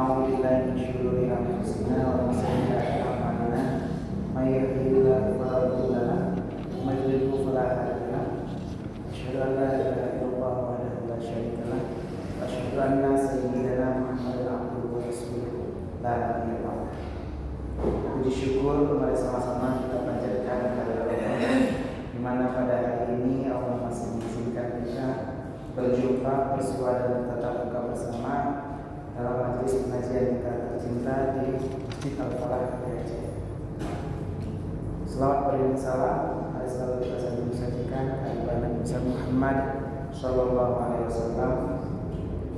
ونعوذ بالله من شرور أنفسنا ومن سيئات أعمالنا من يهده الله فلا مضل له ومن يضلل فلا هادي له أشهد أن لا إله إلا الله وحده لا شريك له وأشهد أن سيدنا محمدا عبده ورسوله لا نبي بعده. Puji syukur mari sama-sama kita panjatkan kepada Allah, di mana pada hari ini Allah masih mengizinkan kita berjumpa, bersua dan tetap buka bersama dalam majelis pengajian kita tercinta di Masjid Al-Falah Aceh. Selawat beriring salam hari selalu kita sajikan kepada Nabi Muhammad Sallallahu Alaihi Wasallam,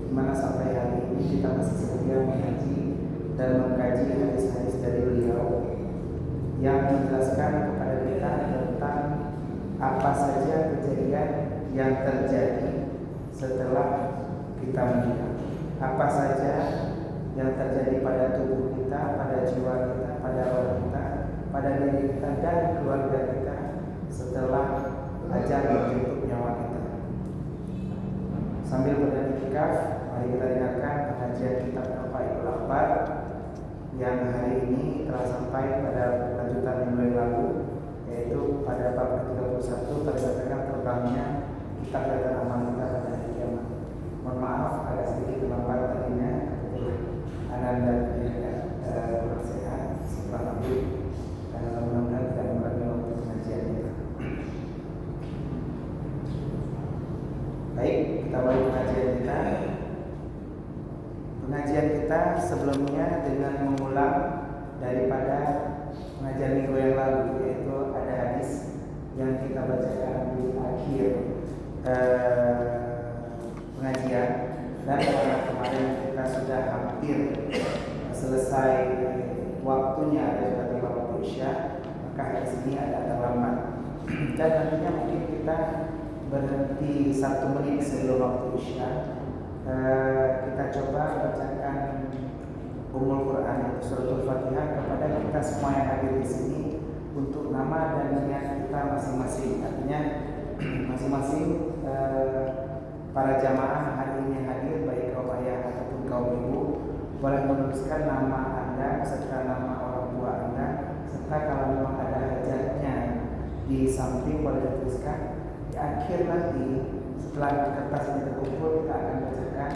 di mana sampai hari ini kita masih setia mengaji dan mengkaji hadis-hadis dari beliau yang menjelaskan kepada kita tentang apa saja kejadian yang terjadi setelah kita meninggal, apa saja yang terjadi pada tubuh kita, pada jiwa kita, pada roh kita, pada diri kita dan keluarga kita setelah ajal menjemput nyawa kita. Sambil beritikaf, mari kita dengarkan pengajian kitab Fathul Akbar yang hari ini telah sampai pada lanjutan minggu yang lalu, yaitu pada bab ke-31 berdasarkan terbangnya kitab data amal kita pada hari kiamat. Mohon maaf agak sedikit terlambat tadinya, Ananda kurang sehat setelah ambil mudah-mudahan tidak mengurangi waktu pengajian kita. Baik, kita mulai pengajian kita. Pengajian kita sebelumnya dengan mengulang daripada pengajian minggu yang lalu, yaitu ada hadis yang kita bacakan di akhir pengajian, dan karena kemarin kita sudah hampir selesai waktunya ada di waktu Isya, maka hadis ini ada terlambat dan nantinya mungkin kita berhenti 1 menit sebelum waktu Isya. Kita coba bacakan Ummul Quran atau Suratul Fatihah kepada kita semua yang hadir di sini untuk nama dan niat kita masing-masing. Artinya masing-masing para jamaah hari ini hadir, baik kaum ayah ataupun kaum ibu, boleh menuliskan nama Anda serta nama orang tua Anda, serta kalau memang ada hajatnya di samping boleh dituliskan. Di akhir nanti setelah kertas ini terkumpul, kita akan bacakan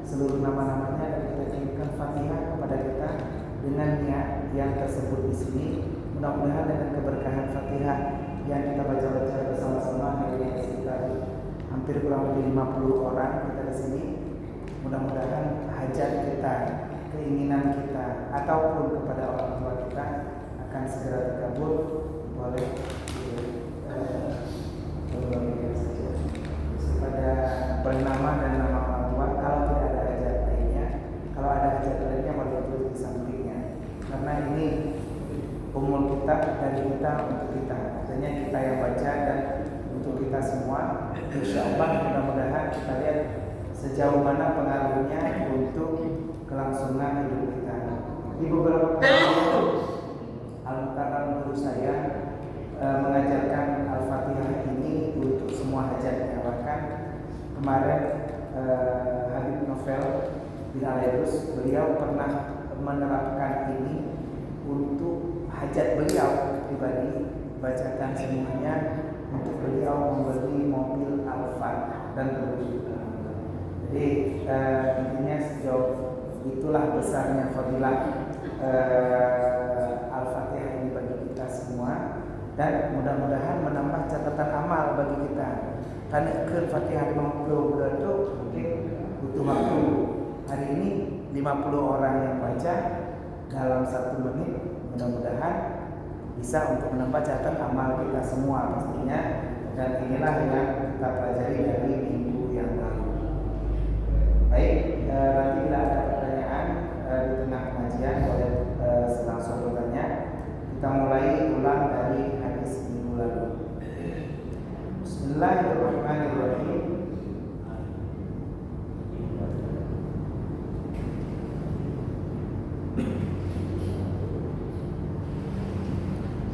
seluruh nama-namanya dan kita kirimkan Fatihah kepada kita dengan niat yang tersebut di sini. Mudah-mudahan dengan keberkahan Fatihah yang kita baca-baca bersama-sama hari ini sekitar hampir kurang lebih 50 orang kita di sini. Mudah-mudahan hajat kita, keinginan kita ataupun kepada orang tua kita akan segera terkabul. Boleh pada bernama dan nama orang tua. Kalau tidak ada hajat lainnya, kalau ada hajat lainnya boleh tulis di sampingnya, karena ini umur kita dari kita untuk kita, artinya kita yang baca dan untuk kita semua. Insyaallah mudah-mudahan kita lihat sejauh mana pengaruhnya untuk kelangsungan hidup kita. Di beberapa kali Al-Mukarram guru saya mengajarkan Al-Fatihah ini untuk semua hajatnya. Bahkan kemarin Habib Novel bin Alairus, beliau pernah menerapkan ini untuk hajat beliau pribadi, bacakan semuanya untuk beliau membeli mobil Alfa dan begitu. Jadi intinya sejauh itulah besarnya fadilah Al-Fatihah ini bagi kita semua, dan mudah-mudahan menambah catatan amal bagi kita. Karena ke Fatihah 50 itu mungkin butuh waktu. Hari ini 50 orang yang baca dalam 1 menit, mudah-mudahan bisa untuk menambah catatan amal kita semua pastinya. Dan inilah yang kita pelajari dari minggu yang lalu. Baik, nanti bila ada pertanyaan di tengah pengajian boleh langsung bertanya. Kita mulai ulang dari hadis minggu lalu. Bismillahirrahmanirrahim.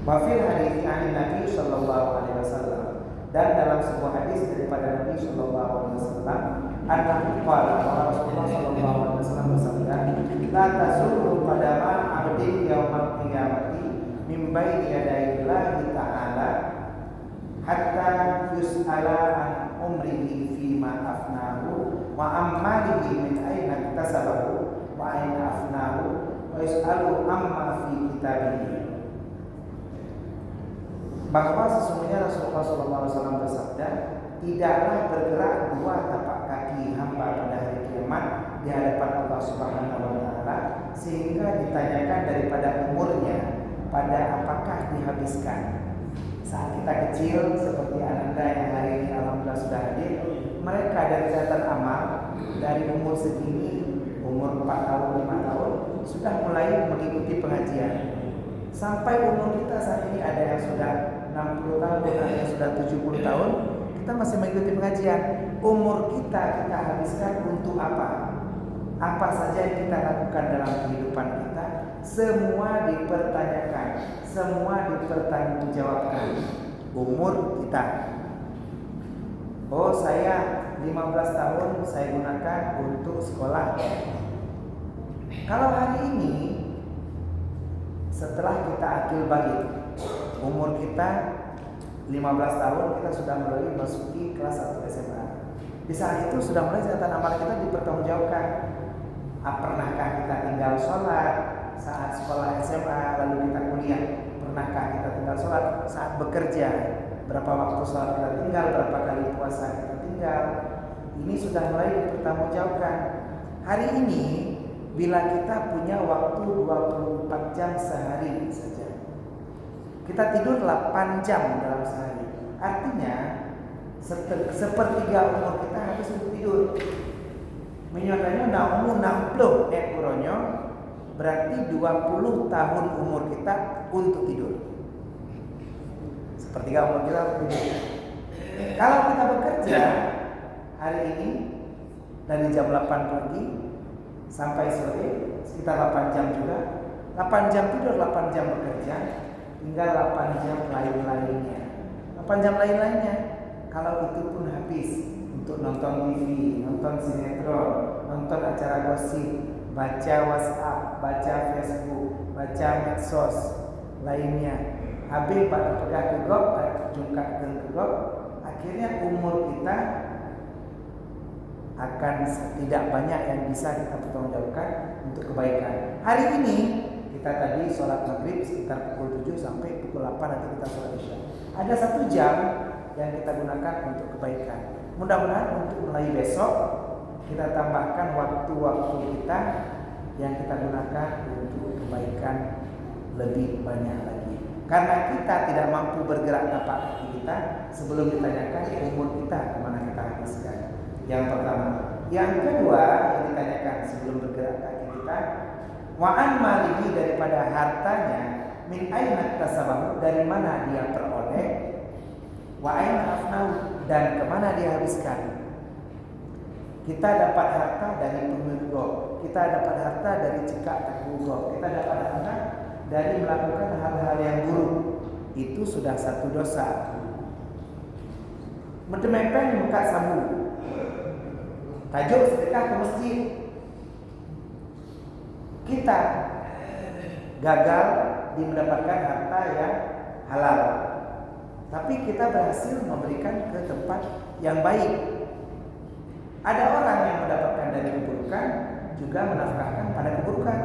Wafil hadis an Nabi sallallahu alaihi wasallam, dan dalam sebuah hadis daripada Nabi sallallahu alaihi wasallam, annahu qala, Rasulullah sallallahu alaihi wasallam bersabda, la tazulu qadama 'abdin yaumal qiyamati min baini yadayillahi ta'ala hatta yus'ala an umrihi fima afnahu wa ammalihi min aina iktasabahu wa aina afnahu wa yus'alu amma fi kitabihi. Bahwa sesungguhnya Rasulullah SAW bersabda, tidaklah bergerak dua tapak kaki hamba pada hari kiamat di hadapan Allah Subhanahu wa taala sehingga ditanyakan daripada umurnya, pada apakah dihabiskan. Saat kita kecil seperti Ananda yang hari ini alhamdulillah sudah hadir, mereka dari catatan amal dari umur segini, umur 4 tahun, 5 tahun sudah mulai mengikuti pengajian. Sampai umur kita saat ini ada yang sudah 60 tahun, ada yang sudah 70 tahun, kita masih mengikuti pengajian. Umur kita habiskan untuk apa? Apa saja yang kita lakukan dalam kehidupan kita, semua dipertanyakan, semua dipertanggungjawabkan. Umur kita. Oh, saya 15 tahun saya gunakan untuk sekolah. Kalau hari ini setelah kita akil balik, umur kita 15 tahun, kita sudah mulai masuki kelas 1 SMA. Di saat itu sudah mulai catatan amal kita dipertanggungjawabkan. Pernahkah kita tinggal sholat saat sekolah SMA lalu kita kuliah? Pernahkah kita tinggal sholat saat bekerja? Berapa waktu sholat kita tinggal? Berapa kali puasa kita tinggal? Ini sudah mulai dipertanggungjawabkan. Hari ini bila kita punya waktu 24 jam sehari saja, kita tidur 8 jam dalam sehari. Artinya sepertiga umur kita habis untuk tidur. Menyatakan umur 60 ekoronyo berarti 20 tahun umur kita untuk tidur. Sepertiga umur kita untuk tidur. Kalau kita bekerja hari ini dari jam 8 pagi sampai sore sekitar 8 jam juga. 8 jam tidur, 8 jam bekerja, tinggal 8 jam lain-lainnya. 8 jam lain-lainnya kalau itu pun habis untuk nonton TV, nonton sinetron, nonton acara gosip, baca WhatsApp, baca Facebook, baca medsos lainnya. Habis pada pegang kegok, jungkat dan kegok, akhirnya umur kita akan tidak banyak yang bisa kita pertanggungjawabkan untuk kebaikan. Hari ini kita tadi sholat maghrib sekitar pukul 7 sampai pukul 8 nanti kita sholat isya. Ada 1 jam yang kita gunakan untuk kebaikan. Mudah-mudahan untuk mulai besok kita tambahkan waktu-waktu kita yang kita gunakan untuk kebaikan lebih banyak lagi. Karena kita tidak mampu bergerak tapak kaki kita sebelum ditanyakan umur kita kemana kita habiskan. Yang pertama. Yang kedua yang ditanyakan sebelum bergerak kaki kita, wa'an malihi daripada hartanya, min aina tasabahu dari mana dia peroleh, wa aina afnahu dan kemana dia habiskan. Kita dapat harta dari pengurgo, kita dapat harta dari cekak takbugo, kita dapat harta dari melakukan hal-hal yang buruk. Itu sudah satu dosa. Mendemepeng muka sabu, tajuk sedekah ke masjid. Kita gagal di mendapatkan harta yang halal, tapi kita berhasil memberikan ke tempat yang baik. Ada orang yang mendapatkan dari keburukan juga menafkahkan pada keburukan.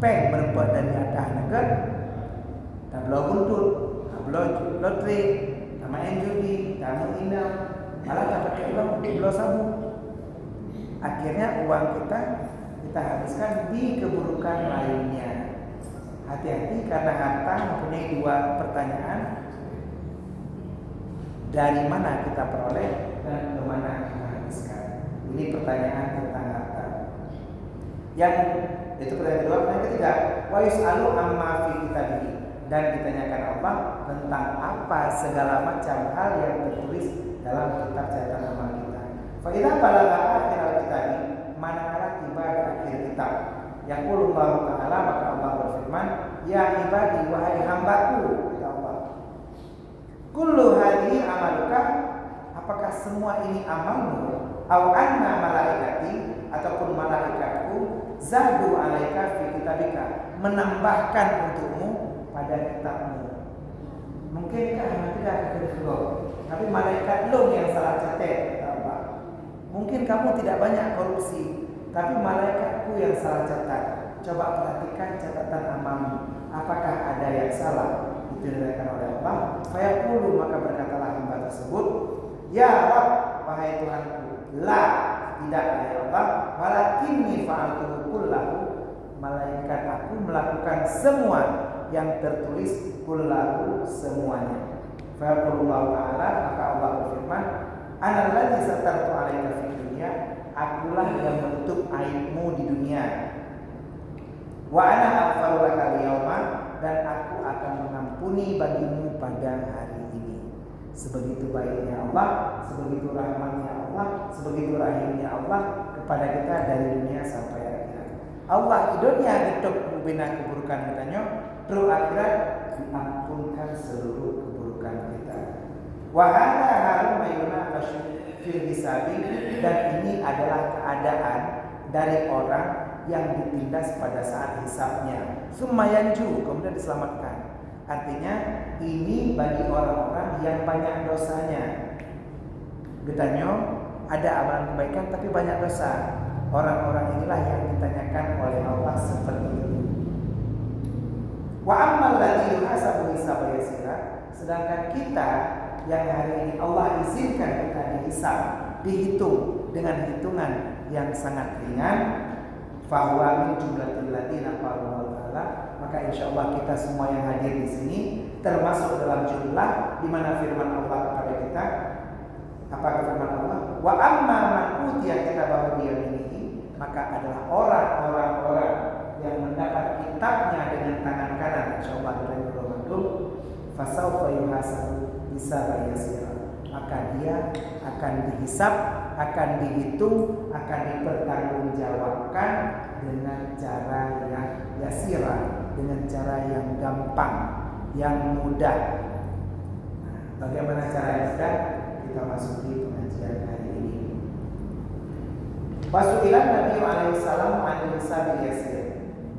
Peng merupakan dari atas negara, tablo buntut, tablo lotre, main judi, tamu inam, malah dapat uang tablo sabu. Akhirnya uang kita habiskan di keburukan lainnya. Hati-hati karena harta mempunyai 2 pertanyaan. Dari mana kita peroleh dan kemana kita habiskan. Ini pertanyaan tentang harta. Yang itu pertanyaan kedua. Yang ketiga, wa yus'alu amma fi kitabihi, dan ditanyakan Allah tentang apa segala macam hal yang tertulis dalam kitab catatan amal kita. Fa idza balagha akhir al-kitab, manakala tiba di akhir kitab, yaqulullahu ta'ala, maka Allah berfirman, ya ibadi wahai hambaku, ya Allah, kullu hadhihi amaluka, apakah semua ini amalmu, au anna malaikati, ataupun malaikatku, zadu alaika fi kitabika, menambahkan untukmu pada kitabmu. Mungkinkah tidak kekelok, tapi malaikat lo yang salah catat, kata Allah. Mungkin kamu tidak banyak korupsi, tapi malaikatku yang salah catat. Coba perhatikan catatan amalmu, apakah ada yang salah? Itu dikatakan oleh Allah. Fayaqulu, maka berkatalah hamba tersebut, ya Rabb, wahai Tuhanku, la, tidak ya Allah, walakinni fa'altu kullahu, malaikat aku melakukan semua yang tertulis kullahu, semuanya. Fayaqulullahu ta'ala, maka Allah berfirman, ana alladzi satartu 'alaika fid dunya, akulah yang menutup aibmu di dunia. Wa ana aghfaru laka al-yauma, dan aku akan mengampuni bagimu pada hari ini. Sebegitu baiknya Allah, sebegitu rahmatnya Allah, sebegitu rahimnya Allah kepada kita dari dunia sampai akhirat. Allah dunia hidup membina keburukan kitanya, terus akhirat diampunkan seluruh keburukan kita. Wa hadza harum mayuna fil hisabi, dan ini adalah keadaan dari orang yang ditindas pada saat hisabnya. Summayanju, kemudian diselamatkan. Artinya ini bagi orang-orang yang banyak dosanya. Getanyo ada amalan kebaikan tapi banyak dosa. Orang-orang inilah yang ditanyakan oleh Allah seperti ini. Wa ammal ladzi yuhasabu hisaban yasira, sedangkan kita yang hari ini Allah izinkan kita dihisab, dihitung dengan hitungan yang sangat ringan, fahuwa min jumlatil ladina qalu ta'ala, maka insyaallah kita semua yang hadir di sini termasuk dalam jumlah di mana firman Allah kepada kita. Apa firman Allah? Wa amma man utiya kitabahu bi yaminihi, maka adalah orang-orang yang mendapat kitabnya dengan tangan kanan, insyaallah dari Ramadan, fasawfa yuhasabu hisaban yasira, maka dia akan dihisab, akan dihitung, akan dipertanggungjawabkan dengan cara yang yasira, dengan cara yang gampang, yang mudah. Nah, bagaimana cara yang mudah? Kita masuki pengajian hari ini. Wasu'ilan Nabi alaihissalam anil hisabil yasir,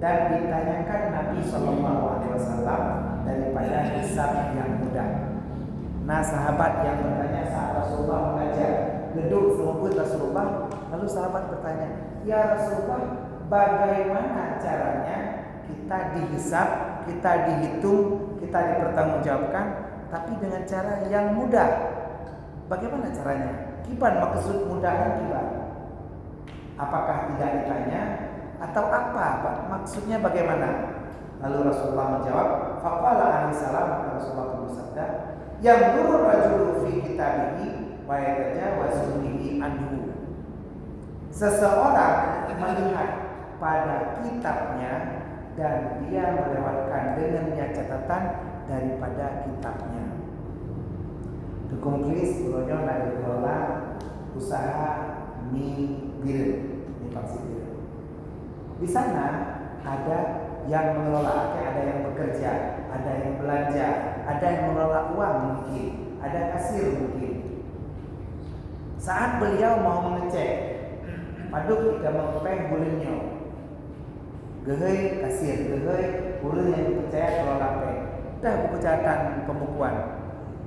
dan ditanyakan Nabi SAW daripada hisab yang mudah. Nah, sahabat yang bertanya saat Rasulullah mengajar gedung semebut Rasulullah, lalu sahabat bertanya, ya Rasulullah, bagaimana caranya kita dihisab, kita dihitung, kita dipertanggungjawabkan, tapi dengan cara yang mudah? Bagaimana caranya? Kiban maksud mudahan kiban. Apakah tidak ditanya atau apa? Maksudnya bagaimana? Lalu Rasulullah menjawab, faqala alaihi salam, maka Rasulullah bersabda, yang durur rajulu fi kitabihi wa yatajawazu bihi anhu. Seseorang melihat pada kitabnya dan dia melewatkan dengannya catatan daripada kitabnya. Dukumplis buronyo dari kelola usaha mie bir, mie paksi bir. Di sana ada yang mengelola, ada yang bekerja, ada yang belanja, ada yang mengelola uang mungkin, ada kasir mungkin. Saat beliau mau mengecek, paduk kita mengepeng bulannya, gehei kasir, gehei bulan yang dipercaya kelola peng, dah buku catatan pembukuan.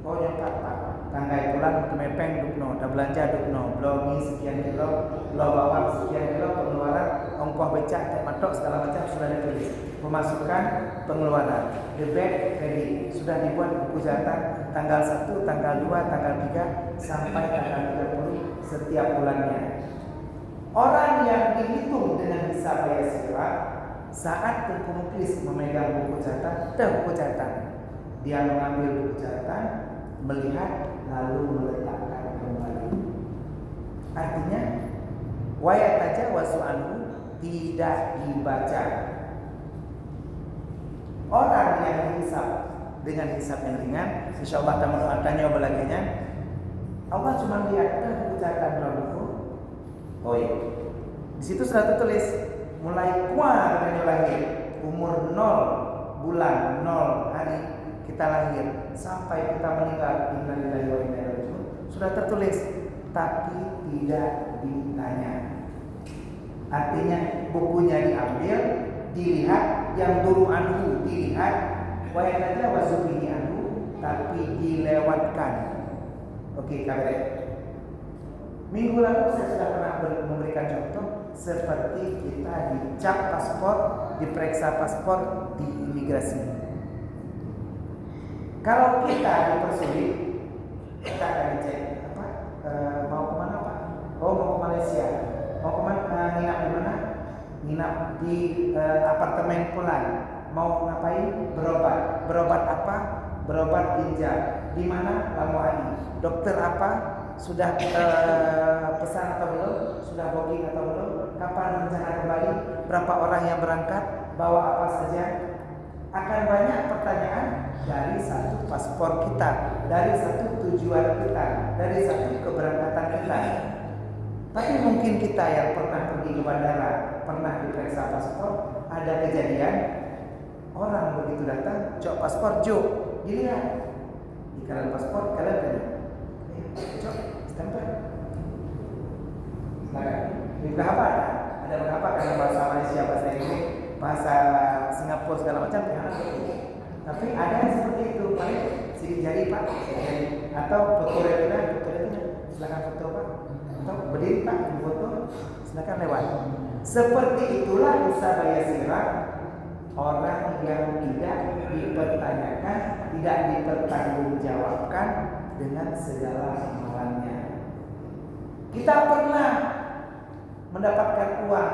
Oh yang pak, tanggai bulan kemepeng dukno, dah belanja dukno, blogi sekian kilo, blo bawang sekian kilo, pengeluaran, ongkos becak, tak matok segala macam sudah ditulis. Pemasukan, pengeluaran, debit, kredit sudah dibuat buku catatan tanggal 1, tanggal 2, tanggal 3 sampai tanggal 30 setiap bulannya. Orang yang dihitung dengan hisab yasira, saat Tengku Muklis memegang buku catatan, buku catatan, dia mengambil buku catatan, melihat lalu meletakkan kembali. Artinya wayatajawazu anhu, tidak dibaca. Orang yang dihisab dengan hisab yang ringan, insyaallah teman-teman tanya belaginya, Allah cuma lihat buku catatan rambutku. Oh iya, di situ sudah tertulis mulai kuat katanya lahir, umur 0 bulan 0 hari kita lahir sampai kita meninggal, innalillahi wa inna ilaihi raji'un, sudah tertulis, tapi tidak ditanya. Artinya bukunya diambil, dilihat, yang dulu anhu dilihat, wayat aja wasubihi anhu, tapi dilewatkan. Oke, kabar. Minggu lalu saya sudah pernah memberikan contoh seperti kita dicap paspor, diperiksa paspor di imigrasi. Kalau kita dipersulit, kita akan dicek mau kemana Pak? Oh, mau ke Malaysia. Mau kemana? Nginap di mana? Nginap di apartemen Pulan. Mau ngapain? Berobat. Berobat apa? Berobat ginjal. Di mana? Lamongan. Dokter apa? Sudah pesan atau belum? Sudah booking atau belum? Kapan rencana kembali? Berapa orang yang berangkat? Bawa apa saja? Akan banyak pertanyaan dari satu paspor kita, dari satu tujuan kita, dari satu keberangkatan kita. Tapi mungkin kita yang pernah pergi ke bandara, pernah diperiksa paspor, ada kejadian orang begitu datang, cok paspor, dilihat di kanan paspor, kalian tanya, cok, stempel. Berapa? Ada berapa karena bahasa Malaysia, bahasa Inggris, bahasa Singapura segala macam ya. Tapi ada yang seperti itu, paling sidik jari Pak, atau foto retina, silakan foto Pak, atau berdiri Pak, foto, silakan lewat. Seperti itulah Isa Bayasirah, orang yang tidak dipertanyakan, tidak dipertanggungjawabkan dengan segala amalannya. Kita pernah mendapatkan uang,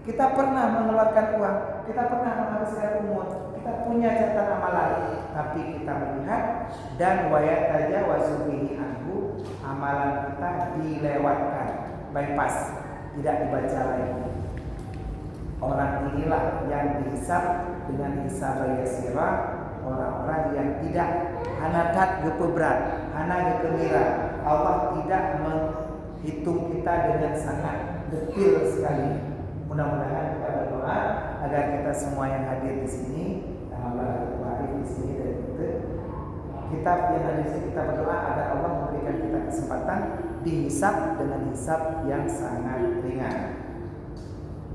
kita pernah mengeluarkan uang, kita pernah menghabiskan umur, kita punya catatan amalan, tapi kita melihat dan wayat saja wasubihi anhu, amalan kita dilewatkan, bypass, tidak dibaca lagi. Orang inilah yang dihisab dengan hisab yasirah, orang-orang yang tidak hanatat gepeberat, hana gekemira. Allah tidak menghitung kita dengan sangat detail sekali. Mudah-mudahan kita berdoa agar kita semua yang hadir di sini, Allah di sini dan kita yang hadir di sini, kita berdoa agar Allah memberikan kita kesempatan dihisab dengan hisab yang sangat ringan.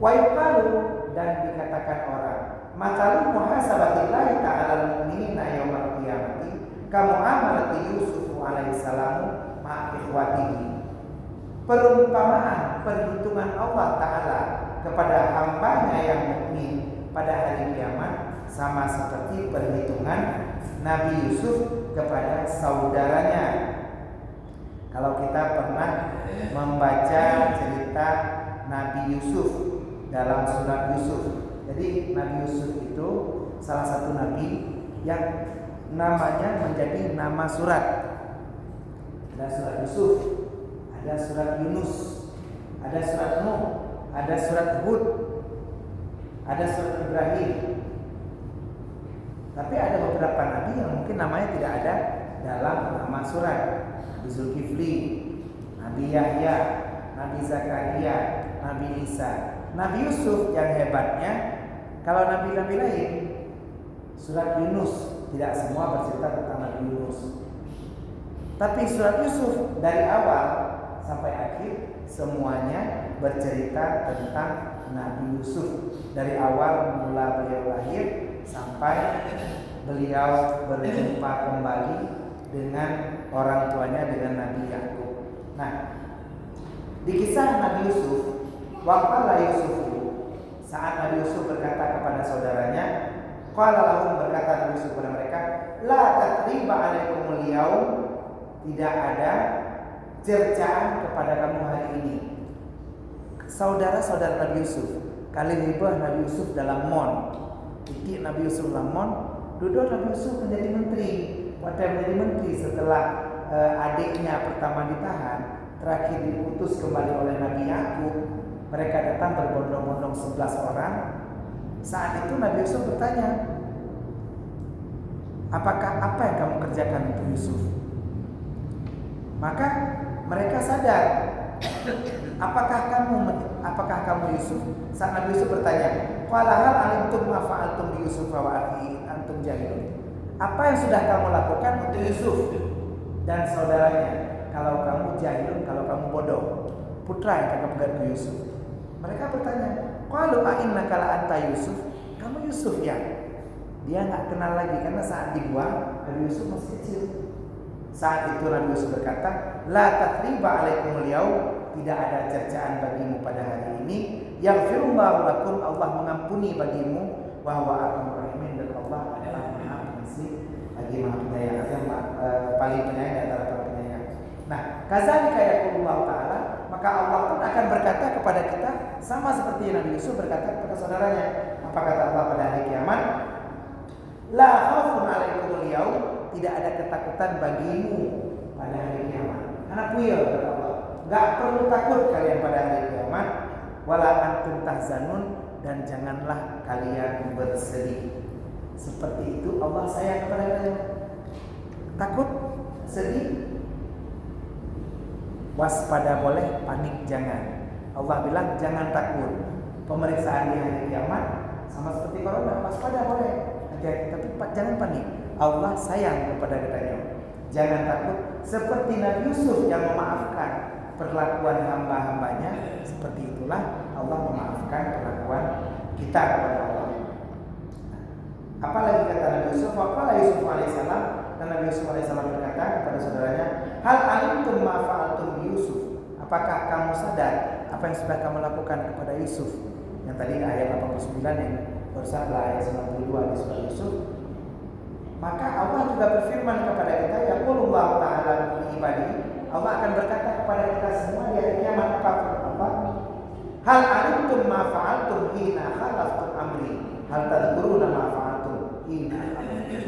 Wa yuqalu, dan dikatakan orang, matalu muhasabatillahi ta'ala al-mu'minina yaumal qiyamati kamu amalati Yusuf alaihi salam ma'ikhwatihi. Perumpamaan perhitungan Allah Ta'ala kepada hambanya yang mukmin pada hari kiamat sama seperti perhitungan Nabi Yusuf kepada saudaranya. Kalau kita pernah membaca cerita Nabi Yusuf dalam surat Yusuf, jadi Nabi Yusuf itu salah satu nabi yang namanya menjadi nama surat. Ada surat Yusuf, ada surat Yunus, ada surat Nuh, ada surat Hud, ada surat Ibrahim. Tapi ada beberapa nabi yang mungkin namanya tidak ada dalam nama surat. Nabi Zulkifli, Nabi Yahya, Nabi Zakaria, Nabi Isa. Nabi Yusuf yang hebatnya, kalau nabi-nabi lain, surat Yunus tidak semua bercerita tentang Nabi Yunus. Tapi surat Yusuf dari awal sampai akhir semuanya bercerita tentang Nabi Yusuf, dari awal mula beliau lahir sampai beliau berjumpa kembali dengan orang tuanya, dengan Nabi Yakub. Nah, di kisah Nabi Yusuf, waqala Yusuf, saat Nabi Yusuf berkata kepada saudaranya, qala lahum, berkata Nabi Yusuf kepada mereka, la tathriba alaikumul yaum, tidak ada cercaan kepada kamu hari ini. Saudara-saudara Nabi Yusuf, kali ribah Nabi Yusuf dalam mon, titik Nabi Yusuf dalam mon, duduk Nabi Yusuf menjadi menteri. Waktu menjadi menteri setelah adiknya pertama ditahan, terakhir diutus kembali oleh Nabi Yakub. Mereka datang berbondong-bondong 11 orang. Saat itu Nabi Yusuf bertanya, apa yang kamu kerjakan untuk Yusuf? Maka mereka sadar, apakah kamu Yusuf? Saat Nabi Yusuf bertanya, qala hal alimtum ma fa'altum bi Yusuf wa akhi antum jahilun. Apa yang sudah kamu lakukan untuk Yusuf dan saudaranya? Kalau kamu jahilun, kalau kamu bodoh. Putra yang kakak pegang Yusuf. Mereka bertanya, qalu a innaka la anta Yusuf? Kamu Yusuf ya? Dia nggak kenal lagi karena saat dibuang Nabi Yusuf masih kecil. Saat itu Nabi Yusuf berkata, la tathriba alaikumul yaum, tidak ada cercaan bagimu pada hari ini. Yaghfirullahu lakum, Allah mengampuni bagimu. Wa huwa arhamur rahimin, dan Allah adalah Maha Pengasih lagi Maha Penyayang, artinya paling penyayang di antara para penyayang. Nah, kadzalika yaqulullahu ta'ala, maka Allah pun akan berkata kepada kita sama seperti Nabi Yusuf berkata kepada saudaranya. Apa kata Allah pada hari kiamat? La khaufun 'alaikumul yaum, tidak ada ketakutan bagimu pada hari kiamat. Anak puyel kata Allah, enggak perlu takut kalian pada hari kiamat. Wala antum tahzanun, dan janganlah kalian bersedih. Seperti itu Allah sayang kepada kalian. Takut, sedih, waspada boleh, panik jangan. Allah bilang jangan takut. Pemeriksaan di hari kiamat sama seperti corona, waspada boleh, tapi jangan panik. Allah sayang kepada kita. Jangan takut. Seperti Nabi Yusuf yang memaafkan perlakuan hamba-hambanya, seperti itulah Allah memaafkan perlakuan kita kepada Allah. Apalagi kata Nabi Yusuf, waqala Yusuf alaihissalam, dan Nabi Yusuf alaihissalam berkata kepada saudaranya, hal alimtum ma fa'altum bi Yusuf? Apakah kamu sadar apa yang sudah kamu lakukan kepada Yusuf? Yang tadi ayat 89 yang barusan ayat 92 di surah Yusuf. Maka Allah juga berfirman kepada kita, yaqulullahu ta'ala li ibadihi, Allah akan berkata kepada kita semua di hari kiamat apa? Hal alimtum ma fa'altum hina khalaftum amri? Hal tadhkuruna ma fa'altum hina khalaftum?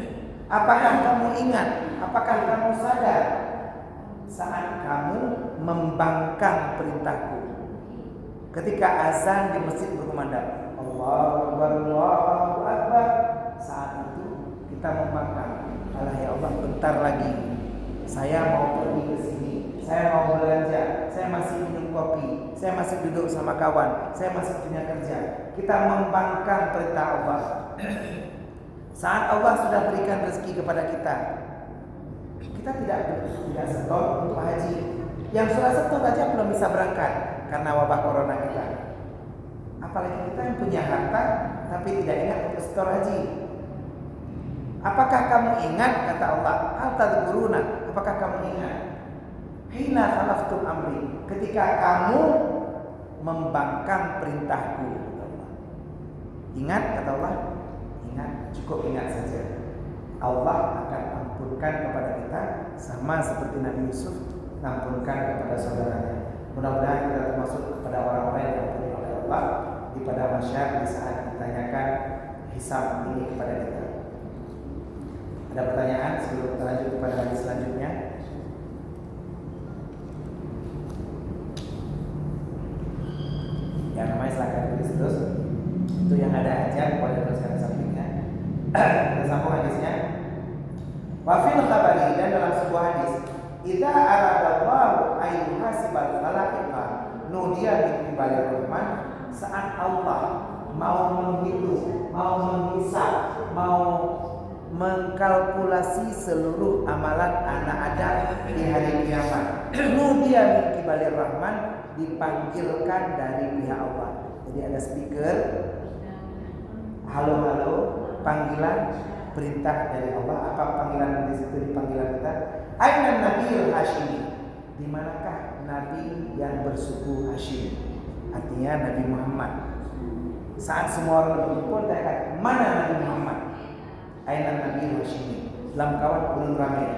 Apakah kamu ingat? Apakah kamu sadar saat kamu membangkang perintahku? Ketika azan di masjid berkumandang, Allahu Akbar, Allahu Akbar. Saat itu kita membangkang. Allah ya Allah, bentar lagi saya mau pergi ke sini, saya mau belanja, saya masih minum kopi, saya masih duduk sama kawan, saya masih punya kerja. Kita membangkang perintah Allah. Saat Allah sudah berikan rezeki kepada kita, kita tidak setor untuk haji. Yang sudah setor aja belum bisa berangkat karena wabah corona kita. Apalagi kita yang punya harta tapi tidak ingat untuk setor haji. Apakah kamu ingat, kata Allah, hal tadhkuruna, apakah kamu ingat hina khalaftum amri, ketika kamu membangkang perintahku, kata Allah. Ingat, kata Allah, ingat, cukup ingat saja. Allah akan ampunkan kepada kita sama seperti Nabi Yusuf ampunkan kepada saudaranya. Mudah-mudahan kita termasuk kepada orang-orang yang diampuni oleh Allah di pada masyarakat di saat ditanyakan hisab ini kepada kita. Ada pertanyaan sebelum kita lanjut kepada hadis selanjutnya? Ya, namanya silakan tulis terus. Itu yang ada aja boleh teruskan sampingnya. Kita sambung hadisnya. Wa fil khabari, dan dalam sebuah hadis, idza aradallahu ay yuhasibal khalaiqa nudiya min ibadir rahman, saat Allah mau menghitung, mau menghisab, mau mengkalkulasi seluruh amalan anak Adam di hari kiamat, nudiya min ibadir rahman, dipanggilkan dari pihak Allah. Jadi ada speaker, halo-halo, panggilan, perintah dari Allah. Apa panggilan di situ? Di panggilan kita, Aina Nabiyul Hashimi, di manakah Nabi yang bersuku Hashim? Artinya Nabi Muhammad. Saat semua orang berkumpul, dia kata, mana Nabi Muhammad? Aina Nabiyul Hashimi, dalam kawan ulun ramai.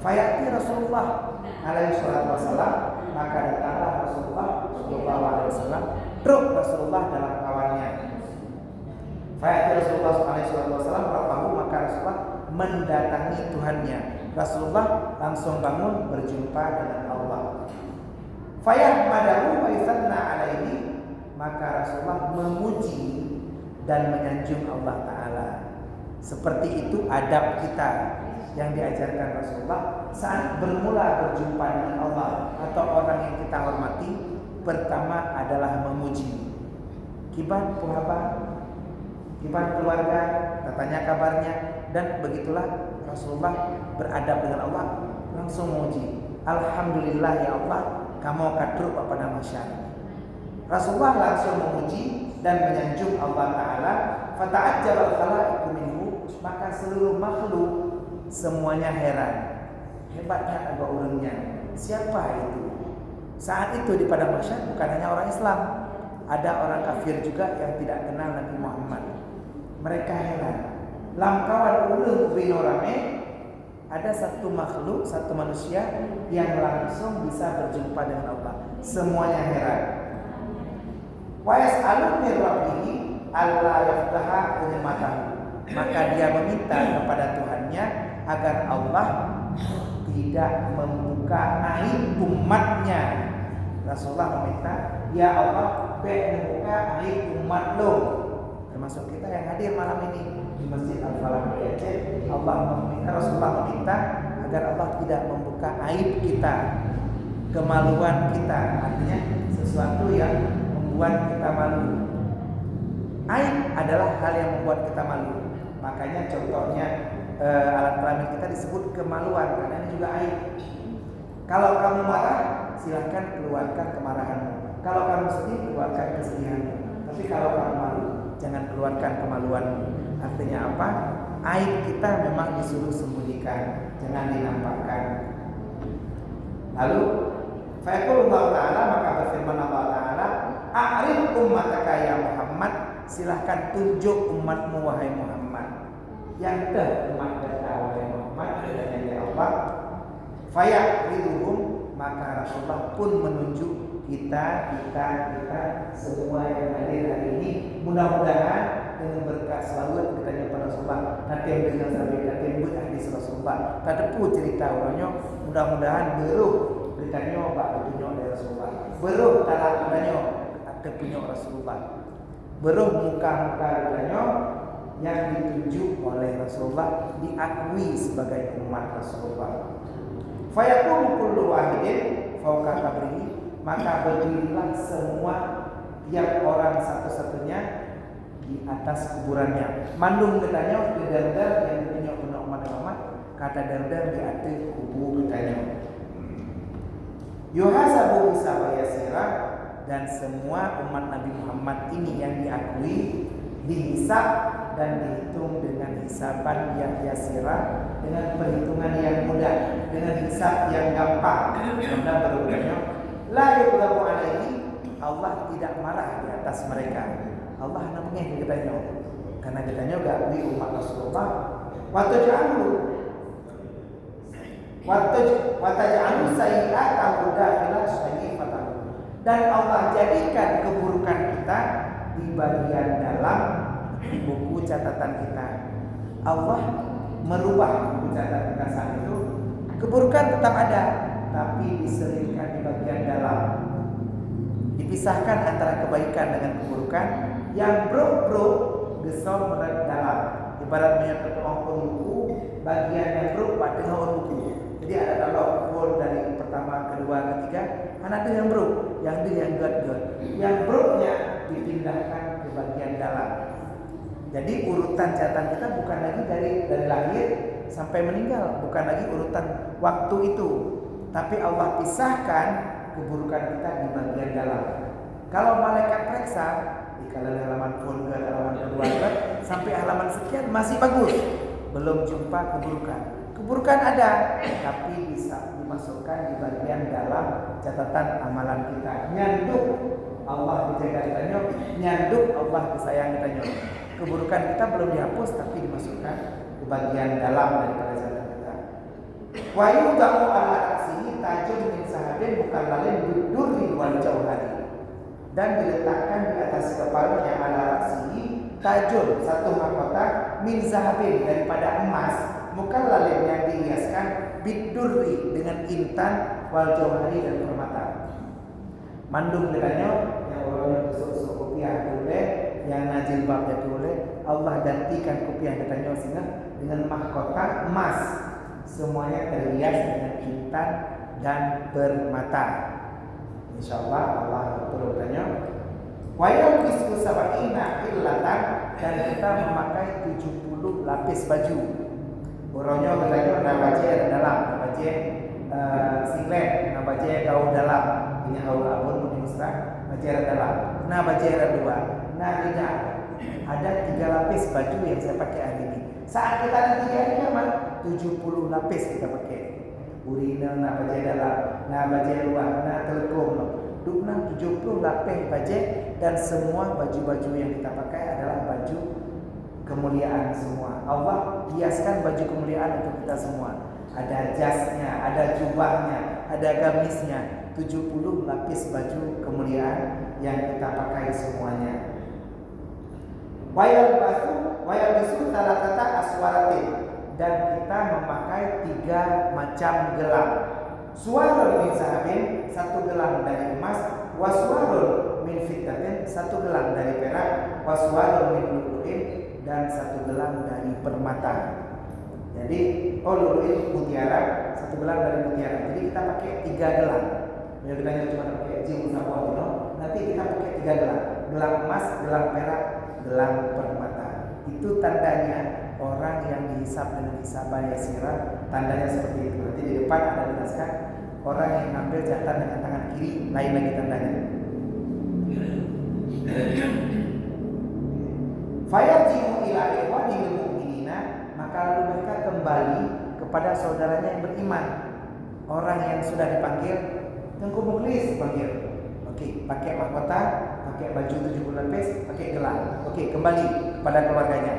Fayati Rasulullah alaihi salatu wasallam, maka datanglah Rasulullah sallallahu alaihi wasallam, truk Rasulullah dalam kawannya. Fayati Rasulullah alaihi salatu wasallam, maka Rasulullah mendatangi Tuhannya. Rasulullah langsung bangun berjumpa dengan Allah. Fayahmadahu wa yusanna alaihi, maka Rasulullah memuji dan menyanjung Allah Ta'ala. Seperti itu adab kita yang diajarkan Rasulullah saat bermula berjumpa dengan Allah atau orang yang kita hormati. Pertama adalah memuji. Kibat puhaba, kibat keluarga, tanya kabarnya, dan begitulah Rasulullah beradab dengan Allah, langsung memuji. Alhamdulillah ya Allah, kamu kadruk apa nama syari. Rasulullah langsung memuji dan menyanjung Allah Ta'ala. Fata'ajjabal khalaiqu minhu, maka seluruh makhluk semuanya heran. Hebatnya agak urangnya. Siapa itu? Saat itu di padang mahsyar bukan hanya orang Islam, ada orang kafir juga yang tidak kenal Nabi Muhammad. Mereka heran. Langkawan ulun bino rame, ada satu makhluk, satu manusia yang langsung bisa berjumpa dengan Allah. Semuanya heran. Wa yas'alu min rabbihi alla yaftaha ummatahu. Maka dia meminta kepada Tuhannya agar Allah tidak membuka aib umatnya. Rasulullah meminta, ya Allah, membuka aib umat lo. Termasuk kita yang hadir malam ini di Masjid Al-Falah di Aceh. Rasulullah meminta agar Allah tidak membuka aib kita, kemaluan kita, artinya sesuatu yang membuat kita malu. Aib adalah hal yang membuat kita malu. Makanya contohnya alat kelamin kita disebut kemaluan karena ini juga aib. Kalau kamu marah, silahkan keluarkan kemarahanmu. Kalau kamu sedih, keluarkan kesedihanmu. Tapi kalau kamu malu, jangan keluarkan kemaluanmu. Artinya apa? Aib kita memang disuruh sembunyikan, jangan dinampakkan. Lalu fa'aqulullah ta'ala, maka berfirman Allah Ta'ala, a'rif ummataka ya Muhammad, silahkan tunjuk umatmu wahai Muhammad. Yang umat kita wahai Muhammad dan ya Allah. Fayaqriduhum, maka Rasulullah pun menunjuk kita semua yang hadir hari ini. Mudah-mudahan dengan berkat selalu kita pada Rasulullah. Nanti yang dengar sampai nanti buat hadis Rasulullah. Tadepu cerita orangnya. Mudah-mudahan beruh beritanya Pak tunjuk dari Rasulullah. Beruh talak beritanya ada punya Rasulullah. Beruh muka-muka beritanya yang ditunjuk oleh Rasulullah diakui sebagai umat Rasulullah. Fayaqum kullu wahidin fawqa qabrihi, maka berdirilah semua tiap orang satu-satunya di atas kuburannya. Mandung katanya di dardar yang ditunjuk oleh umat kata dardar di atas kubur katanya. Yuhasabu hisaba yasira, dan semua umat Nabi Muhammad ini yang diakui dihisab dan dihitung dengan hisaban yang yasira, dengan perhitungan yang mudah, dengan hisab yang gampang. Mudah berikutnya, la yuqdamu alaihi, Allah tidak marah di atas mereka. Allah namanya katanya, karena katanya gak di umat Rasulullah. Wataj'alu sayyi'atahu dakhilan sayyi'atahu, dan Allah jadikan keburukan kita di bagian dalam buku catatan kita. Allah merubah buku catatan kita saat itu. Keburukan tetap ada, tapi diselipkan di bagian dalam. Dipisahkan antara kebaikan dengan keburukan. Yang bro gesol merat dalam. Ibaratnya ketemu buku, bagian yang bro pada buku. Jadi ada kalau dari pertama, kedua, ketiga, ada yang bro, yang di yang god. Yang bro-nya dipindahkan ke bagian dalam. Jadi urutan catatan kita bukan lagi dari lahir sampai meninggal, bukan lagi urutan waktu itu, tapi Allah pisahkan keburukan kita di bagian dalam. Kalau malaikat periksa, kalau halaman folder, halaman kedua sampai halaman sekian masih bagus, belum jumpa keburukan. Keburukan ada, tapi bisa dimasukkan di bagian dalam catatan amalan kita. Nyanduk Allah dijaga ditanya, nyanduk Allah disayang ditanya. Keburukan kita belum dihapus, tapi dimasukkan ke bagian dalam daripada catatan kita. Wa yudamu ala aksihi tajun min sahabin bukan lain bidurri wal jauhari, dan diletakkan di atas kepalanya ala aksihi tajun, satu mahkota min sahabin daripada emas, bukan lain yang dihiaskan bidurri dengan intan wal jauhari dan permata. Mandung dengannya yang orangnya besok kopiah boleh, yang najil babnya boleh. Allah gantikan kopiah katanya sehingga dengan mahkota emas, semuanya terhias dengan intan dan permata. Insyaallah Allah berkatanya wa yalbisu sab'ina illatan, dan kita memakai 70 lapis baju. Orangnya katanya nabaje dalam, nabaje singlet, nabaje gaul dalam. Ini haul abun di Mesra bajaran dalam, nah bajaran dua, nah tidak. Ada 3 lapis baju yang saya pakai hari ini. Saat kita nanti di hari kiamat 70 lapis kita pakai. Urinal, nah bajaran dalam, nah bajaran luar, nah telekom, 70 lapis baju, dan semua baju-baju yang kita pakai adalah baju kemuliaan semua. Allah hiaskan baju kemuliaan untuk kita semua. Ada jasnya, ada jubahnya, ada gamisnya, 70 lapis baju kemuliaan yang kita pakai semuanya. Wayal bisu salatata aswaratin, dan kita memakai 3 macam gelang. Suwarun min zahabin, 1 gelang dari emas, waswarun min fiddatin, 1 gelang dari perak, waswarun min lu'lu'in, dan 1 gelang dari permata. Jadi lu'lu'in mutiara, 1 gelang dari mutiara. Jadi kita pakai 3 gelang. Ya kita cuma pakai jimu sabwa, nanti kita pakai 3 gelang. Gelang emas, gelang perak, gelang permata. Itu tandanya orang yang dihisab dengan hisabah yasirah, tandanya seperti itu. Nanti di depan ada dijelaskan orang yang ngambil jatah dengan tangan kiri, lain lagi tandanya. Fayarji'u ila ikhwanihil mu'minina, maka lalu mereka kembali kepada saudaranya yang beriman. Orang yang sudah dipanggil Tengku Mukhlis panggil. Oke, pakai mahkota, pakai baju 70 lapis, pakai gelang. Oke, kembali kepada keluarganya.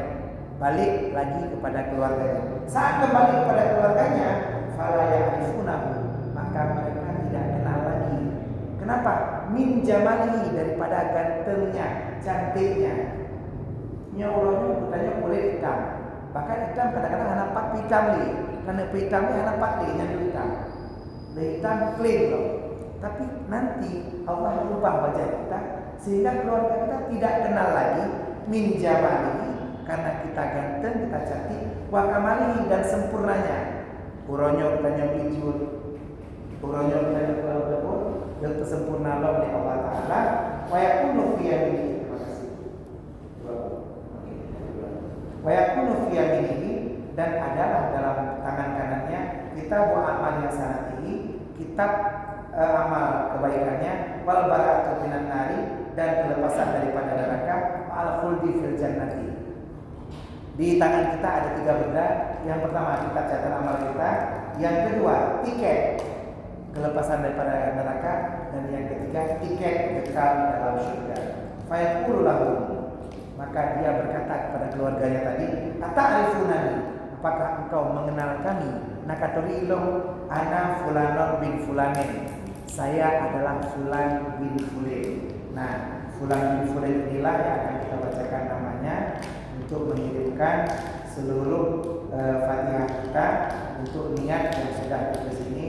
Balik lagi kepada keluarganya. Saat kembali kepada keluarganya, fala ya'rifunahu, maka mereka tidak kenal lagi. Kenapa? Min jamalihi, daripada gantengnya, cantiknya. Nyawalnya bertanya boleh hitam. Bahkan hitam kadang-kadang anak pak hitam ni. Karena hitamnya anak pak ni yang hitam. Hitam clean loh. Tapi nanti Allah merubah wajah kita sehingga keluarga kita tidak kenal lagi min jamalihi, karena kita ganteng, kita cantik, wa kamalihi, dan sempurnanya. Uronyo kita hijau, uronyo kita berlaku, dan sempurna oleh Allah Taala. Wa yakunu fi yaminihi, terima kasih. Wa yakunu fi yaminihi, dan adalah dalam tangan kanannya kitab amal yang sanatihi, kitab amal kebaikannya, wal bara'atu minan nari, dan kelepasan daripada neraka, al khuldi fil jannati. Di tangan kita ada 3 benda. Yang pertama kitab catatan amal kita, yang kedua tiket kelepasan daripada neraka, dan yang ketiga tiket kekal dalam surga. Fayaqulu lahu, maka dia berkata kepada keluarganya tadi, ata'rifunani, apakah engkau mengenal kami? Nakatorilo ana fulanon bin fulanin, saya adalah fulan bin fulan. Nah, fulan bin fulan inilah yang akan kita bacakan namanya untuk mengirimkan seluruh Fatihah kita untuk niat yang sudah di sini.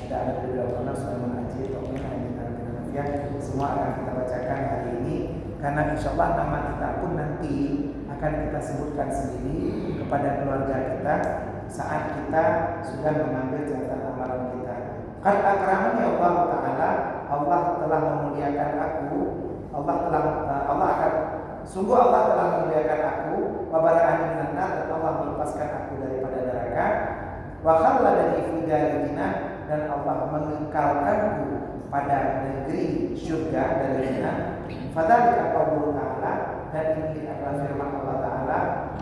Ada anak beberapa Sulaiman Haji, Tomin, Nafiah, semua akan kita bacakan hari ini. Karena insya Allah nama kita pun nanti akan kita sebutkan sendiri kepada keluarga kita saat kita sudah mengambil catatan amalan kita. Qad akramani Allah Ta'ala, Allah telah memuliakan aku. Sungguh Allah telah memuliakan aku. Wa bara'ani minan nar, dan Allah melepaskan aku daripada neraka. Wa khalladani fi darina, dan Allah mengekalkanku pada negeri surga dari jannah. Fadzalika qaulullah Ta'ala, dan ini adalah firman Allah Ta'ala,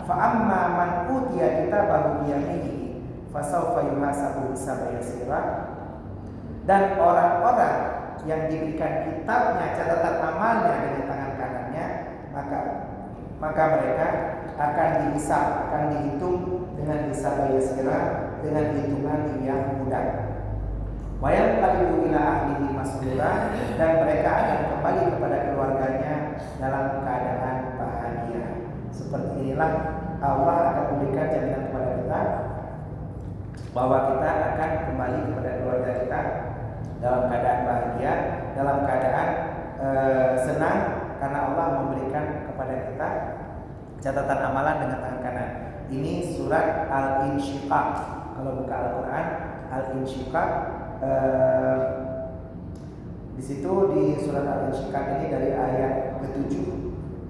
fa amma man utiya kitabahu bi yaminihi fasawfa yuhasabu hisaban yasira, dan orang-orang yang diberikan kitabnya, catatan amalnya dengan tangan kanannya, maka mereka akan dihisab, akan dihitung dengan hisaban yasira, dengan hitungan yang mudah. Wayang kalibu ila ahlihi masrura, dan mereka akan kembali kepada keluarganya dalam keadaan bahagia. Seperti inilah Allah akan memberikan jaminan kepada kita bahwa kita akan kembali kepada keluarga kita dalam keadaan bahagia, dalam keadaan senang, karena Allah memberikan kepada kita catatan amalan dengan tangan kanan. Ini surat Al-Insyiqaq. Kalau buka Al-Quran, Al-Insyiqaq, di situ di surat Al-Insyiqaq ini dari ayat ke-7.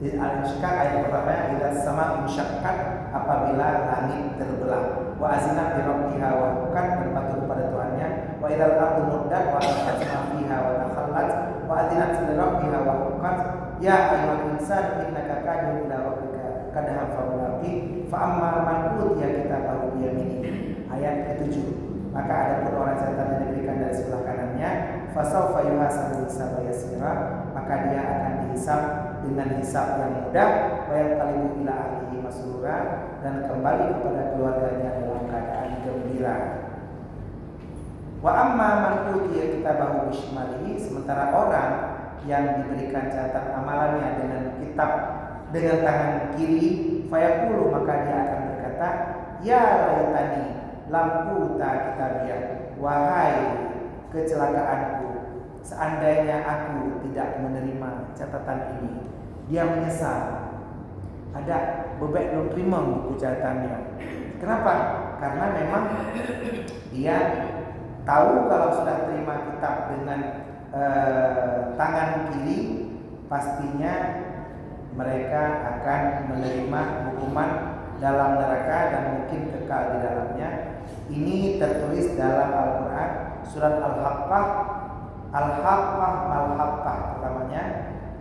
Di Al-Insyiqaq ayat pertama, idza sama insyaqqat, apabila langit terbelah. Wa azinat bi rabbiha wa hukat, dan patuh kepada Tuhannya. Wa idzal ardu muddat wa alqat ma fiha wa takhallat, wa wa adzinat li rabbiha wa huqqat ya ayyuhal insan innaka kadhun ila rabbika kadhan famulaqi fa amma man utiya kitabahu bi yaminihi. Ayat ke-7. Maka adapun orang setan yang diberikan dari sebelah kanannya, fasawfa yuhasabu hisaban yasira, maka dia akan dihisab dengan hisab yang mudah, wa yanqalibu ila ahlihi masrura, dan kembali kepada keluarganya dalam keadaan gembira. Wa amma man utiya kitabahu bishimalihi, sementara orang yang diberikan catatan amalannya dengan kitab dengan tangan kiri, fayaqulu, maka dia akan berkata, ya laitani lam uta kitabiyah, wahai kecelakaanku, seandainya aku tidak menerima catatan ini. Dia menyesal, ada bebek belum terima buku catatannya. Kenapa? Karena memang dia tahu kalau sudah terima kitab dengan tangan kiri, pastinya mereka akan menerima hukuman dalam neraka dan mungkin kekal di dalamnya. Ini tertulis dalam Al-Quran surat Al-Haqqah, Mal-Haqqah pertamanya.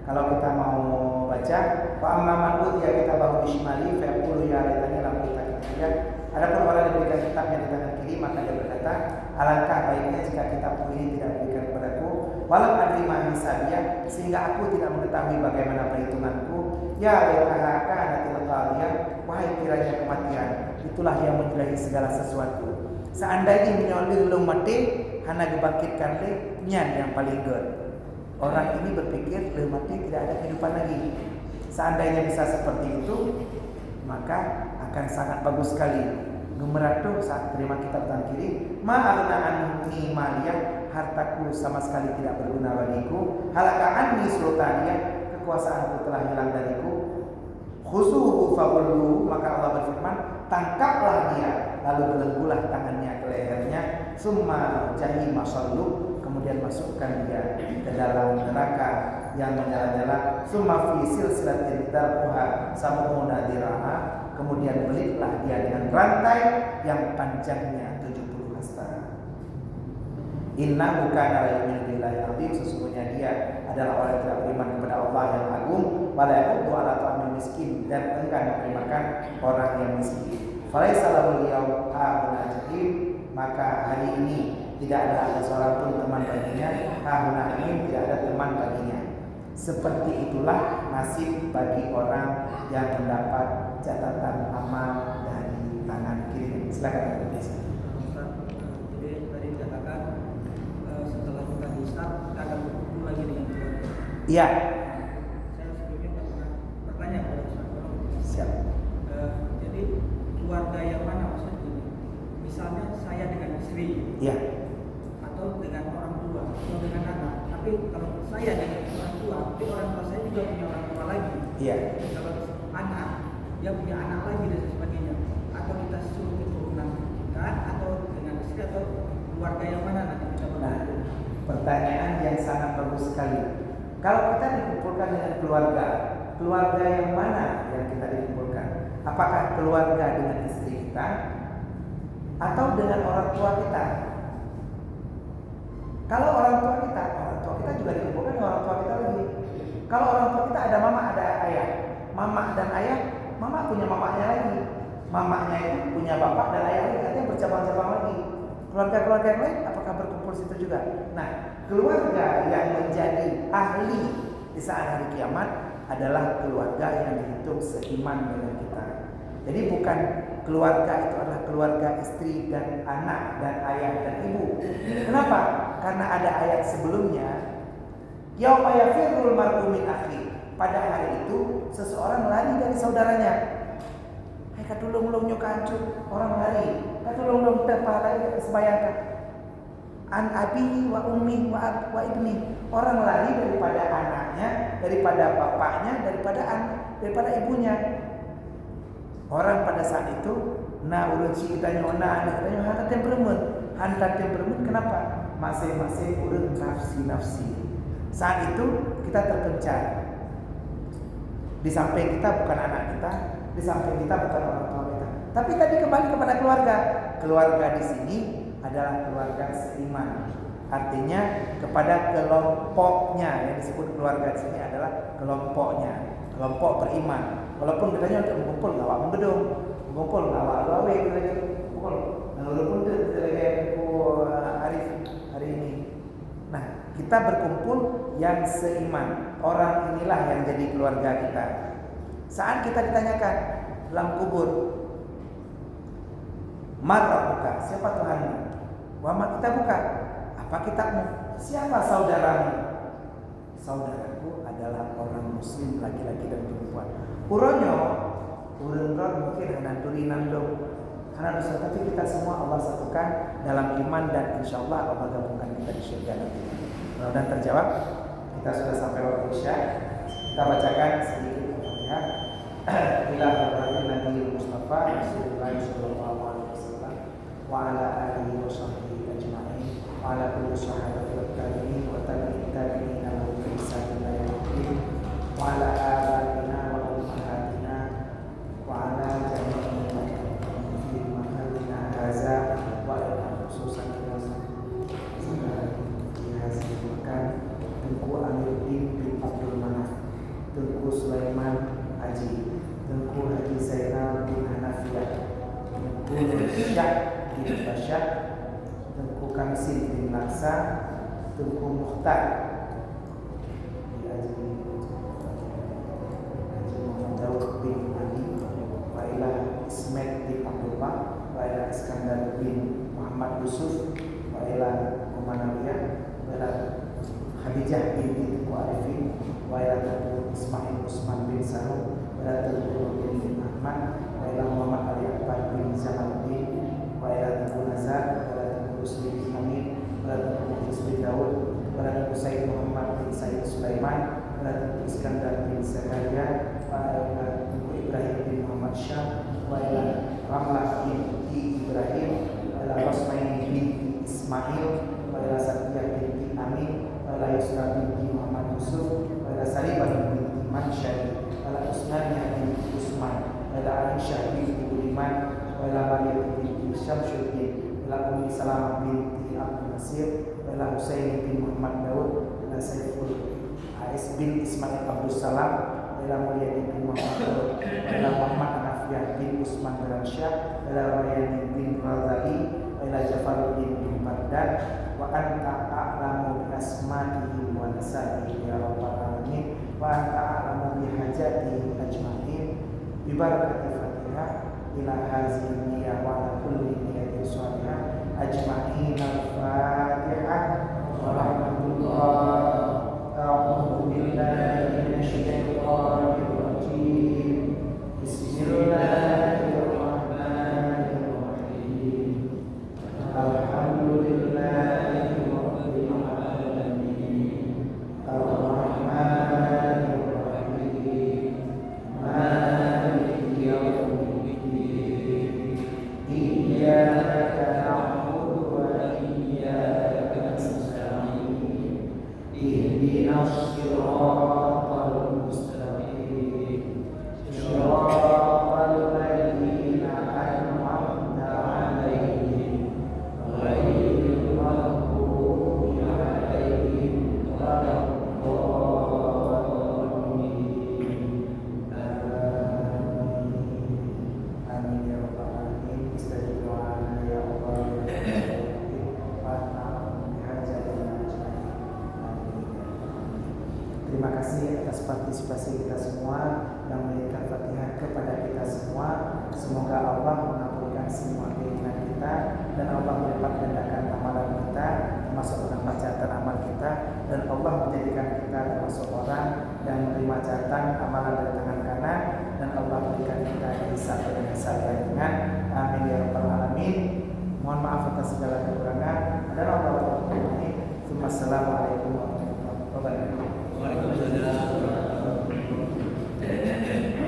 Kalau kita mau baca, wa amma man utiya kitabahu bishimali fa yaqulu ya laitani lam uta kitabiyah. Adapun orang yang diberikan kitabnya di tangan kiri, maka dia berkata, alangkah baiknya jika kitabku ini tidak diberikan kepadaku, walam adri ma hisabiyah, sehingga aku tidak mengetahui bagaimana perhitunganku. Ya laitaha kanatil qadiyah, wahai kiranya kematian itulah yang menjelahi segala sesuatu. Seandainya menyolir belum mati, hana dibangkitkan le nyan yang paling good. Orang ini berpikir belum mati tidak ada kehidupan lagi. Seandainya bisa seperti itu, maka akan sangat bagus sekali. Gemerat tuh saat terima kitab tangan kiri, ma'arna anni maliyah, hartaku sama sekali tidak berguna bagiku. Halaka anni sultaniyah, kekuasaanku telah hilang dariku. Khusuhu faqullu, maka Allah berfirman, tangkaplah dia, lalu belenggulah tangannya ke lehernya, summa jahima sallu, kemudian masukkan dia ke dalam neraka yang menyala-nyala, summa fi silsilatin dar'uha sab'una dira'ah, kemudian belitlah dia dengan rantai yang panjangnya 70 hasta. Innahu kana la yu'minu billahi azim, sesungguhnya dia adalah orang yang tidak beriman kepada Allah yang agung, wala yaqdu ala ta'amil miskin, dan enggan memakan orang yang miskin. Falaisa lahu al-yawma hauna jahim, maka hari ini tidak ada seorang pun teman baginya, hauna jahim, tidak ada teman baginya. Seperti itulah nasib bagi orang yang mendapat catatan amal dari tangan kiri. Silakan. Jadi tadi dikatakan setelah kita hisab kita akan berkumpul lagi dengan keluarga. Iya. Saya sebelumnya pernah bertanya kepada Ustaz. Siap. Jadi keluarga yang mana maksudnya ini? Misalnya saya dengan istri, Iya. atau dengan orang tua, atau dengan anak. Tapi kalau saya dengan orang tua, tapi orang tua saya juga punya orang tua lagi. Iya. Kalau anak, dia punya anak lagi dan sebagainya. Atau kita suruh keturunan kita, atau dengan istri, atau keluarga yang mana nanti kita berkumpul. Nah, pertanyaan yang sangat bagus sekali. Kalau kita dikumpulkan dengan keluarga, keluarga yang mana yang kita dikumpulkan? Apakah keluarga dengan istri kita atau dengan orang tua kita? Kalau orang tua kita juga dikumpulkan dengan orang tua kita lagi. Kalau orang tua kita ada mama, ada ayah. Mama dan ayah, mama punya mamanya lagi. Mamanya itu punya bapak dan ayah lagi, artinya bercabang-cabang lagi. Keluarga-keluarga yang lain apakah berkumpul situ juga? Nah, keluarga yang menjadi ahli di saat hari kiamat adalah keluarga yang dihitung seiman dengan kita. Jadi bukan keluarga itu adalah keluarga istri dan anak dan ayah dan ibu. Kenapa? Karena ada ayat sebelumnya, yauma yafirrul mar'u min akhi. Pada hari itu seseorang lari dari saudaranya. Hai katulung-lung nyokancu, orang lari. Katulung-lung terpalai sebayangkan. An abi wa ummi wa ibni. Orang lari daripada anaknya, daripada bapaknya, daripada ibunya. Orang pada saat itu urun kita nyona, hantar temperamen. Kenapa? Masing-masing urun nafsi. Saat itu kita terpencar. Di samping kita bukan anak kita, di samping kita bukan orang tua kita. Tapi tadi kembali kepada keluarga. Keluarga di sini adalah keluarga seiman. Artinya kepada kelompoknya, yang disebut keluarga di sini adalah kelompoknya, kelompok beriman. Walaupun katanya untuk mengumpul ngawak menggedung, mengumpul ngawak lawe gitu, mengumpul. Nah, walaupun itu kayak Arif hari ini. Nah, kita berkumpul yang seiman. Orang inilah yang jadi keluarga kita. Saat kita ditanyakan dalam kubur, Marabbuka, siapa Tuhanmu? Wama, kita buka. Apa kitabmu? Siapa saudaramu? Saudaraku adalah orang muslim laki-laki dan perempuan. Uronyo, urun mungkin anak turinan dong. Karena dosa, tapi kita semua Allah satukan dalam iman dan insya Allah Allah gabungkan kita di surga nanti. Mudah-mudahan terjawab. Kita sudah sampai waktu Isya. Kita bacakan sedikit ya. Ila hadratin Nabi Mustafa Rasulullah sallallahu alaihi wasallam wa ala alihi wa sahbihi ajma'in wa ala kulli sahabati wa tabi'in wa tabi'in lahum bi ihsan ila yaumil wa ala abaina wa ummahatina wa ala jami'in fi mahallina hadza wa ala khususan ila Tengku Amiruddin bin Abdul Manaf, Tengku Sulaiman Haji, Tengku Haji Zainal bin Hanafiyah, Tengku Syah bin Basyah, Tengku Kamsin bin Laksa, Tengku Mukhtar Haji Muhammad Daud bin Ali, wa ila Ismail bin Abdullah, wa ila Iskandar bin Muhammad Yusuf, wa ila Umanawiyah, wa ila Khadijah binti Tuku Arifin, wa ila Tuku Ismail Usman bin Sarum, wa ila Tuku bin Ahmad, wa ila Muhammad Ali Akbar bin Zamaluddin, wa ila Tuku Nazar, wa ila Tuku Rusli bin Amin, wa ila Tuku Hizbi Daud, wa ila Tuku Sayyid Muhammad bin Sayyid Sulaiman, wa ila Tuku Iskandar bin Zakaria, wa ila Tuku Ibrahim bin Muhammad Syah, wa ila Ramlah binti Ibrahim, wa ila Rosmaini binti Ismail, wa ila Satiyah binti Amin, wa ila Yusra binti Muhammad Yusuf, wa ila Saribah binti Mansyari, wa ila Usmaniyah binti Usman, wa ila Aisyah binti Budiman, wa ila Maryam binti Syamsuddin, wa ila Ummi Salamah binti Abdul Nasir, wa ila Husain bin Muhammad Daud, wa ila Saiful Ais bin Ismail Abdul Salam, wa ila Mulyadi bin Muhammad Daud, wa ila Muhammad Anafiyah bin Usman Beransyah, wa ila Ramayani bin Razali, wa ila Jafaruddin bin Baghdad, wa anta a'lamu bi asma'ihi wa nasabihi ya rabbal alamin, wa anta a'lamu bi hajatihi ajma'in, bi barakati Fatihah ila hazihi niyyah wa ala kulli niyyatin shalihah ajma'in. Al-Fatihah. Wa rahmatullah. A'udzu billahi minasy syaithanir rajim. Bismillahirrahmanirrahim. Alhamdulillahi rabbil alamin. Ar-Rahmanir Rahim. Maliki yaumiddin. Iyyaka na'budu wa iyyaka nasta'in. Ihdinas siratal mustaqim. Siratal ladzina an'amta 'alaihim ghairil maghdubi 'alaihim waladdallin. Amin ya rabbal alamin. Istajib doana ya Allah. Terima kasih atas partisipasi kita semua yang menjadikan Fatihah kepada kita semua. Semoga Allah mengabulkan semua keinginan kita dan Allah melipat gandakan amalan kita, termasuk menambah catatan amal kita, dan Allah menjadikan kita termasuk orang yang menerima catatan amalan dari tangan kanan, dan Allah memberikan kita hisab dengan hisab yang ringan. Amin ya rabbal alamin. Mohon maaf atas segala kekurangan. Dan Allah Assalamualaikum warahmatullahi wabarakatuh. Waalaikumsalam.